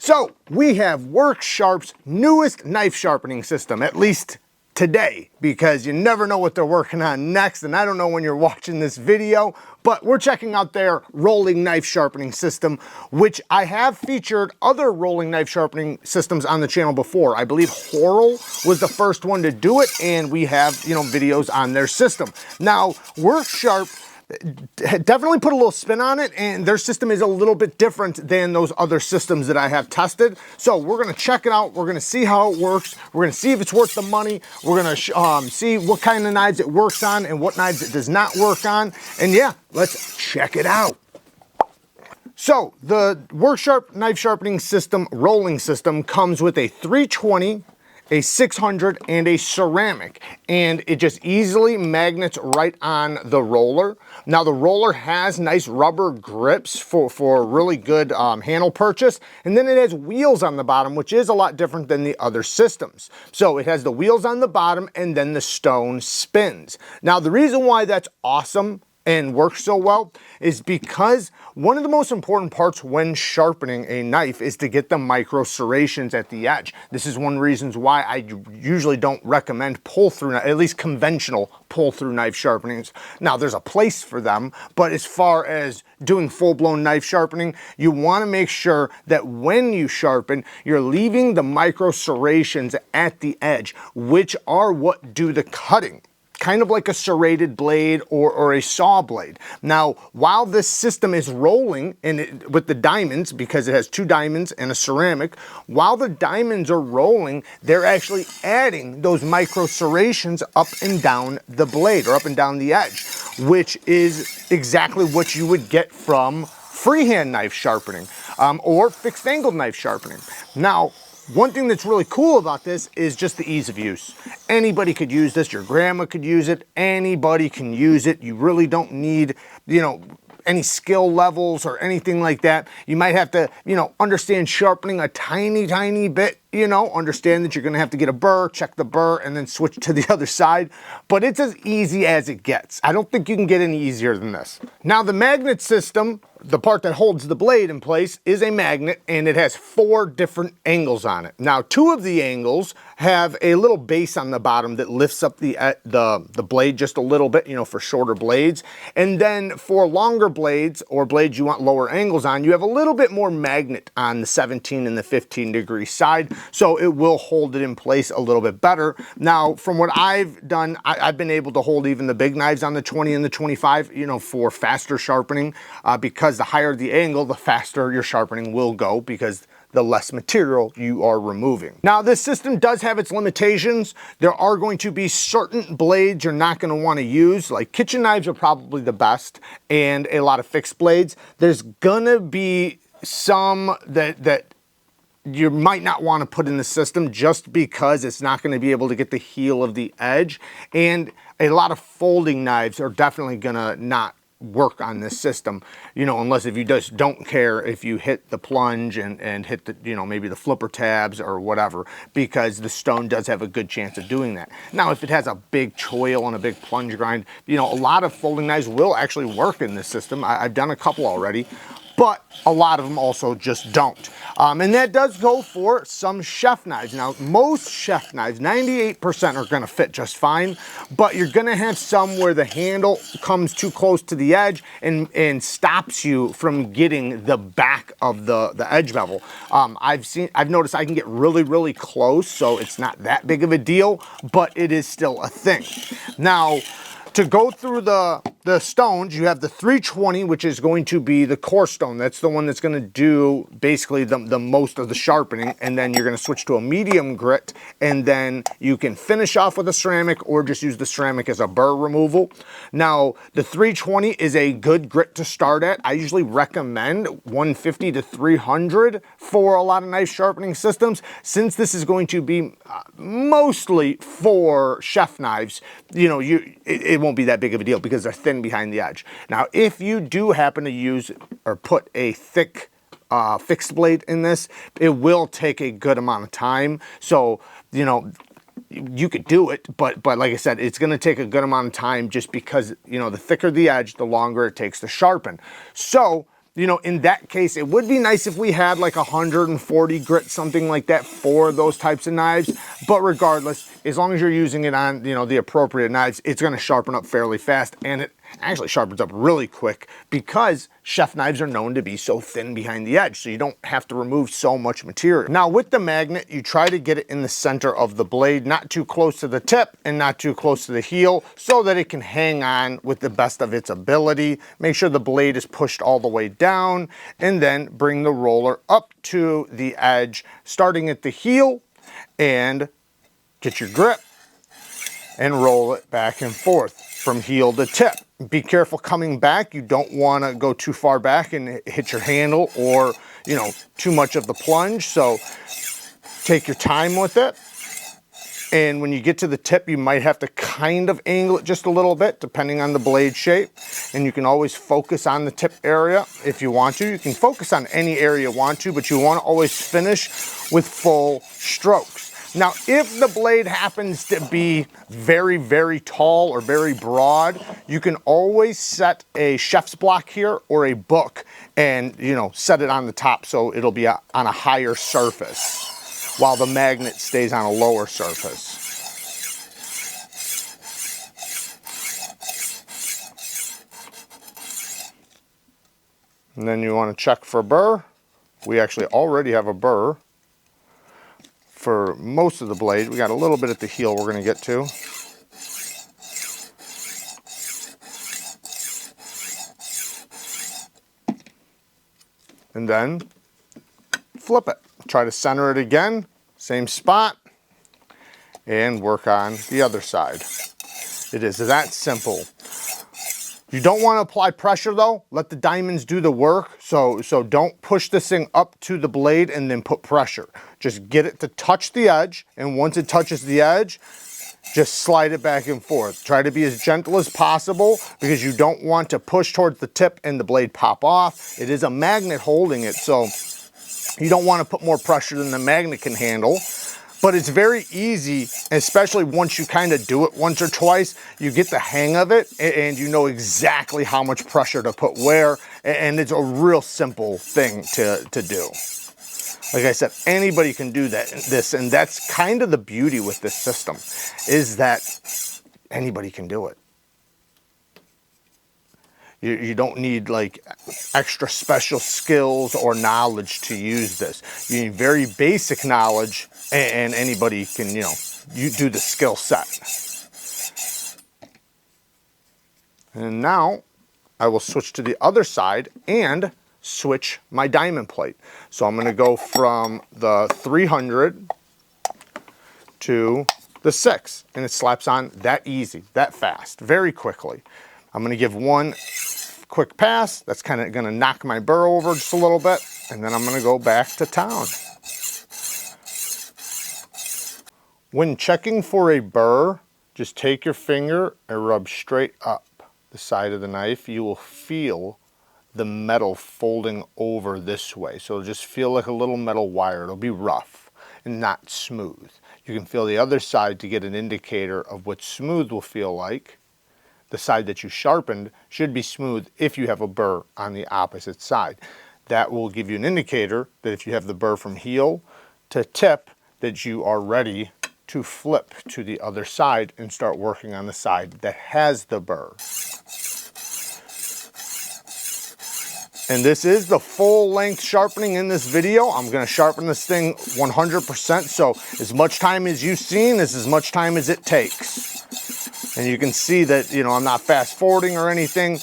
So we have WorkSharp's newest knife sharpening system, at least today, because you never know what they're working on next, and I don't know when you're watching this video, but we're checking out their rolling knife sharpening system, which I have featured other rolling knife sharpening systems on the channel before. I believe Horrell was the first one to do it, and we have, videos on their system. Now, WorkSharp definitely put a little spin on it, and their system is a little bit different than those other systems that I have tested. So we're gonna check it out. We're gonna see how it works. We're gonna see if it's worth the money. We're gonna see what kind of knives it works on and what knives it does not work on. And yeah, let's check it out. So the WorkSharp knife sharpening system, rolling system, comes with a 320, a 600, and a ceramic, and it just easily magnets right on the roller. Now the roller has nice rubber grips for really good handle purchase, and then it has wheels on the bottom, which is a lot different than the other systems. So it has the wheels on the bottom, and then the stone spins. Now the reason why that's awesome and works so well is because one of the most important parts when sharpening a knife is to get the micro serrations at the edge. This is one of the reasons why I usually don't recommend pull-through, at least conventional pull-through knife sharpenings. Now there's a place for them, but as far as doing full-blown knife sharpening, you want to make sure that when you sharpen, you're leaving the micro serrations at the edge, which are what do the cutting. Kind of like a serrated blade or a saw blade. Now, while this system is rolling with the diamonds, because it has two diamonds and a ceramic, while the diamonds are rolling, they're actually adding those micro serrations up and down the blade or up and down the edge, which is exactly what you would get from freehand knife sharpening or fixed angle knife sharpening. Now, one thing that's really cool about this is just the ease of use. Anybody could use this. Your grandma could use it. Anybody can use it. You really don't need, any skill levels or anything like that. You might have to, understand sharpening a tiny bit, understand that you're gonna have to get a burr, check the burr, and then switch to the other side. But it's as easy as it gets. I don't think you can get any easier than this. Now the magnet system, the part that holds the blade in place, is a magnet, and it has 4 different angles on it. Now 2 of the angles have a little base on the bottom that lifts up the blade just a little bit, for shorter blades. And then for longer blades or blades you want lower angles on, you have a little bit more magnet on the 17 and the 15 degree side, so it will hold it in place a little bit better. Now from what I've done, I've been able to hold even the big knives on the 20 and the 25, for faster sharpening, because the higher the angle, the faster your sharpening will go, because the less material you are removing. Now this system does have its limitations. There are going to be certain blades you're not going to want to use, like kitchen knives are probably the best, and a lot of fixed blades. There's gonna be some that you might not want to put in the system just because it's not going to be able to get the heel of the edge, and a lot of folding knives are definitely gonna not work on this system, unless if you just don't care if you hit the plunge and hit the, maybe the flipper tabs or whatever, because the stone does have a good chance of doing that. Now, if it has a big choil and a big plunge grind, a lot of folding knives will actually work in this system. I've done a couple already, but a lot of them also just don't. And that does go for some chef knives. Now, most chef knives, 98% are gonna fit just fine, but you're gonna have some where the handle comes too close to the edge and stops you from getting the back of the edge bevel. I've noticed I can get really close, so it's not that big of a deal, but it is still a thing. Now, to go through the stones, you have the 320, which is going to be the core stone. That's the one that's going to do basically the most of the sharpening, and then you're going to switch to a medium grit, and then you can finish off with a ceramic or just use the ceramic as a burr removal. Now, the 320 is a good grit to start at. I usually recommend 150 to 300 for a lot of knife sharpening systems. Since this is going to be mostly for chef knives, it won't be that big of a deal because they're thin behind the edge. Now, if you do happen to use or put a thick fixed blade in this, it will take a good amount of time. So, you could do it, but like I said, it's going to take a good amount of time just because, the thicker the edge, the longer it takes to sharpen. So, you know, in that case, it would be nice if we had like 140 grit, something like that for those types of knives. But regardless, as long as you're using it on, you know, the appropriate knives, it's going to sharpen up fairly fast, and it actually sharpens up really quick because chef knives are known to be so thin behind the edge, so you don't have to remove so much material. Now with the magnet, you try to get it in the center of the blade, not too close to the tip and not too close to the heel, so that it can hang on with the best of its ability. Make sure the blade is pushed all the way down, and then bring the roller up to the edge, starting at the heel, and get your grip and roll it back and forth from heel to tip. Be careful coming back. You don't want to go too far back and hit your handle, or, you know, too much of the plunge. So take your time with it. And when you get to the tip, you might have to kind of angle it just a little bit depending on the blade shape. And you can always focus on the tip area if you want to. You can focus on any area you want to, but you want to always finish with full strokes. Now, if the blade happens to be very, very tall or very broad, you can always set a chef's block here or a book and, you know, set it on the top so it'll be on a higher surface while the magnet stays on a lower surface. And then you want to check for burr. We actually already have a burr for most of the blade. We got a little bit at the heel we're going to get to. And then flip it. Try to center it again, same spot, and work on the other side. It is that simple. You don't want to apply pressure though. Let the diamonds do the work. So don't push this thing up to the blade and then put pressure. Just get it to touch the edge, and once it touches the edge, just slide it back and forth. Try to be as gentle as possible because you don't want to push towards the tip and the blade pop off. It is a magnet holding it, so you don't want to put more pressure than the magnet can handle. But it's very easy, especially once you kind of do it once or twice, you get the hang of it and you know exactly how much pressure to put where, and it's a real simple thing to do. Like I said, anybody can do this, and that's kind of the beauty with this system, is that anybody can do it. You don't need like extra special skills or knowledge to use this. You need very basic knowledge, and anybody can, you know, you do the skill set. And now I will switch to the other side and switch my diamond plate. So I'm going to go from the 300 to the 6, and it slaps on that easy, that fast, very quickly. I'm going to give one quick pass. That's kind of going to knock my burr over just a little bit, and then I'm going to go back to town. When checking for a burr, just take your finger and rub straight up the side of the knife. You will feel the metal folding over this way. So it'll just feel like a little metal wire. It'll be rough and not smooth. You can feel the other side to get an indicator of what smooth will feel like. The side that you sharpened should be smooth if you have a burr on the opposite side. That will give you an indicator that if you have the burr from heel to tip, that you are ready to flip to the other side and start working on the side that has the burr. And this is the full length sharpening in this video. I'm gonna sharpen this thing 100%, so as much time as you've seen is as much time as it takes. And you can see that, you know, I'm not fast forwarding or anything.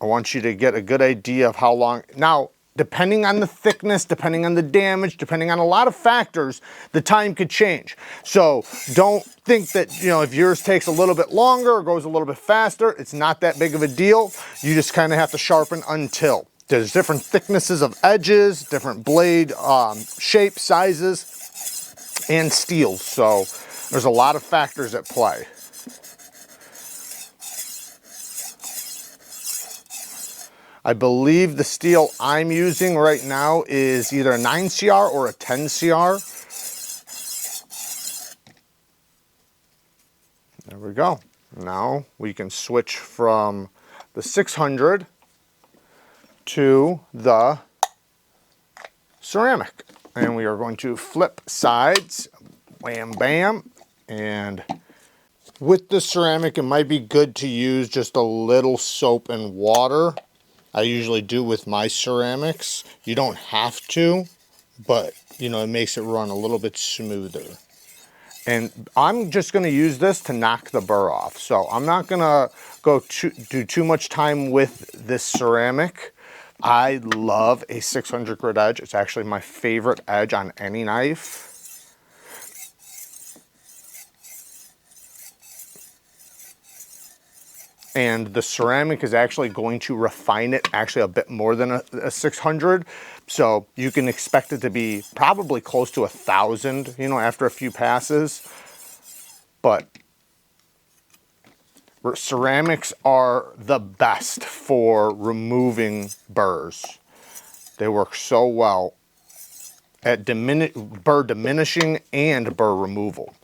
I want you to get a good idea of how long. Now, depending on the thickness, depending on the damage, depending on a lot of factors, the time could change. So don't think that, you know, if yours takes a little bit longer or goes a little bit faster, it's not that big of a deal. You just kind of have to sharpen until. There's different thicknesses of edges, different blade shape, sizes, and steels. So there's a lot of factors at play. I believe the steel I'm using right now is either a 9CR or a 10CR. There we go. Now we can switch from the 600 to the ceramic. And we are going to flip sides, wham bam. And with the ceramic, it might be good to use just a little soap and water. I usually do with my ceramics. You don't have to, but you know, it makes it run a little bit smoother. And I'm just gonna use this to knock the burr off. So I'm not gonna do too much time with this ceramic. I love a 600 grit edge. It's actually my favorite edge on any knife. And the ceramic is actually going to refine it actually a bit more than a 600. So you can expect it to be probably close to 1,000, you know, after a few passes. But ceramics are the best for removing burrs. They work so well at burr diminishing and burr removal.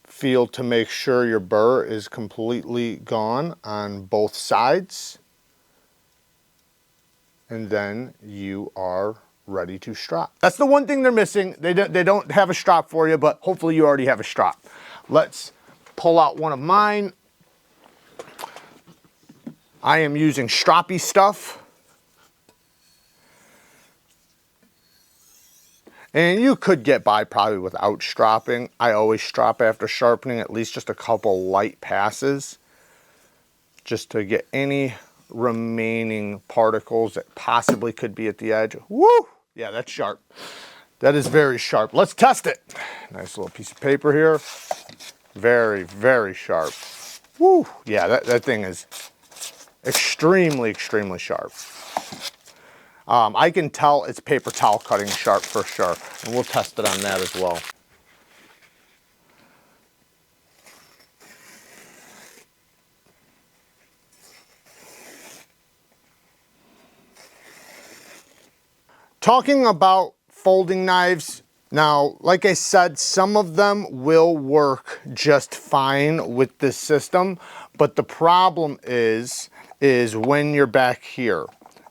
Feel to make sure your burr is completely gone on both sides. And then you are ready to strop. That's the one thing they're missing. They don't have a strop for you, but hopefully you already have a strop. Let's pull out one of mine. I am using stroppy stuff. And you could get by probably without stropping. I always strop after sharpening, at least just a couple light passes, just to get any remaining particles that possibly could be at the edge. Woo! Yeah, that's sharp. That is very sharp. Let's test it. Nice little piece of paper here. Very, very sharp. Woo! Yeah, that thing is extremely, extremely sharp. I can tell it's paper towel cutting sharp for sure, and we'll test it on that as well. Talking about folding knives, now, like I said, some of them will work just fine with this system, but the problem is when you're back here.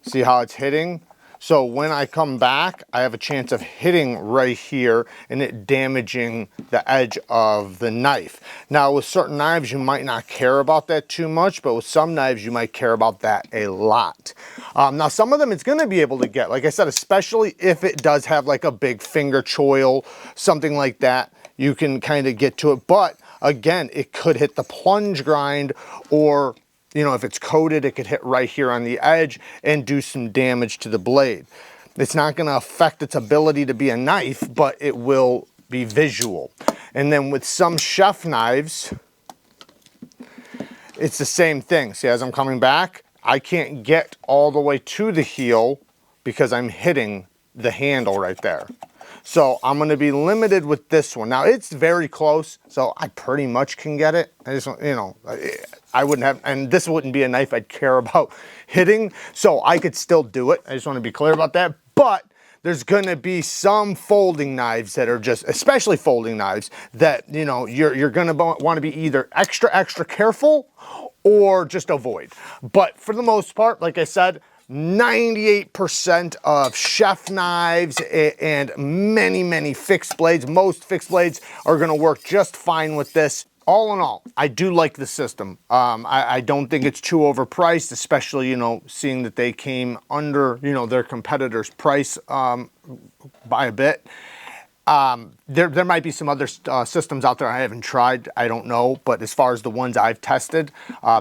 See how it's hitting? So when I come back, I have a chance of hitting right here and it damaging the edge of the knife. Now with certain knives, you might not care about that too much, but with some knives, you might care about that a lot. Now some of them it's gonna be able to get, like I said, especially if it does have like a big finger choil, something like that, you can kind of get to it. But again, it could hit the plunge grind, or you know, if it's coated, it could hit right here on the edge and do some damage to the blade. It's not gonna affect its ability to be a knife, but it will be visual. And then with some chef knives, it's the same thing. See, as I'm coming back, I can't get all the way to the heel because I'm hitting the handle right there. So I'm gonna be limited with this one. Now it's very close, so I pretty much can get it. I just, you know, I wouldn't have, and this wouldn't be a knife I'd care about hitting, so I could still do it. I just wanna be clear about that. But there's gonna be some folding knives that are just, especially folding knives, that, you know, you're gonna wanna be either extra careful or just avoid. But for the most part, like I said, 98% of chef knives and many fixed blades, most fixed blades are gonna work just fine with this. All in all, I do like the system. I don't think it's too overpriced, especially, you know, seeing that they came under, you know, their competitor's price by a bit. There might be some other systems out there I haven't tried, I don't know, but as far as the ones I've tested,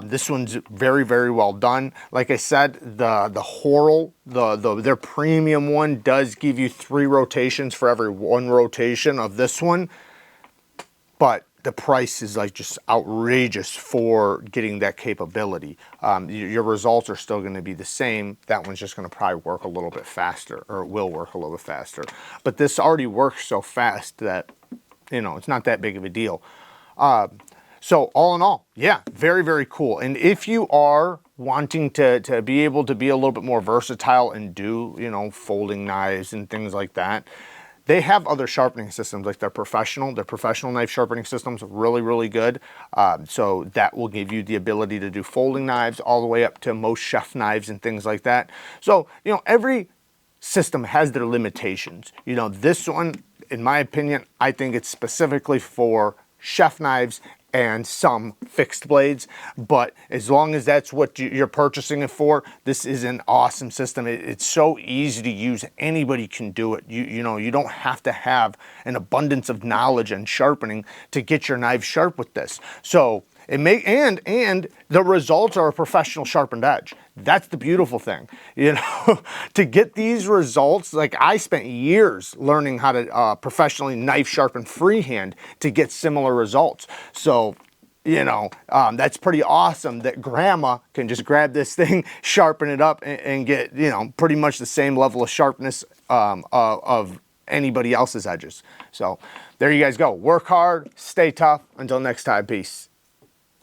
this one's very well done. Like I said, the Horrell, their premium one does give you 3 rotations for every 1 rotation of this one, but the price is like just outrageous for getting that capability. Your results are still gonna be the same. That one's just gonna probably work a little bit faster, or it will work a little bit faster. But this already works so fast that, you know, it's not that big of a deal. So all in all, yeah, very cool. And if you are wanting to be able to be a little bit more versatile and do, you know, folding knives and things like that, they have other sharpening systems, like their professional knife sharpening systems are really, really good. So that will give you the ability to do folding knives all the way up to most chef knives and things like that. So, you know, every system has their limitations. You know, this one, in my opinion, I think it's specifically for chef knives and some fixed blades, but as long as that's what you're purchasing it for, this is an awesome system. It's so easy to use. Anybody can do it. You know, you don't have to have an abundance of knowledge and sharpening to get your knife sharp with this. So it and the results are a professional sharpened edge. That's the beautiful thing, you know. To get these results, like I spent years learning how to professionally knife sharpen freehand to get similar results. So, you know, that's pretty awesome that grandma can just grab this thing, sharpen it up, and get, you know, pretty much the same level of sharpness of anybody else's edges. So there you guys go. Work hard, stay tough. Until next time, peace.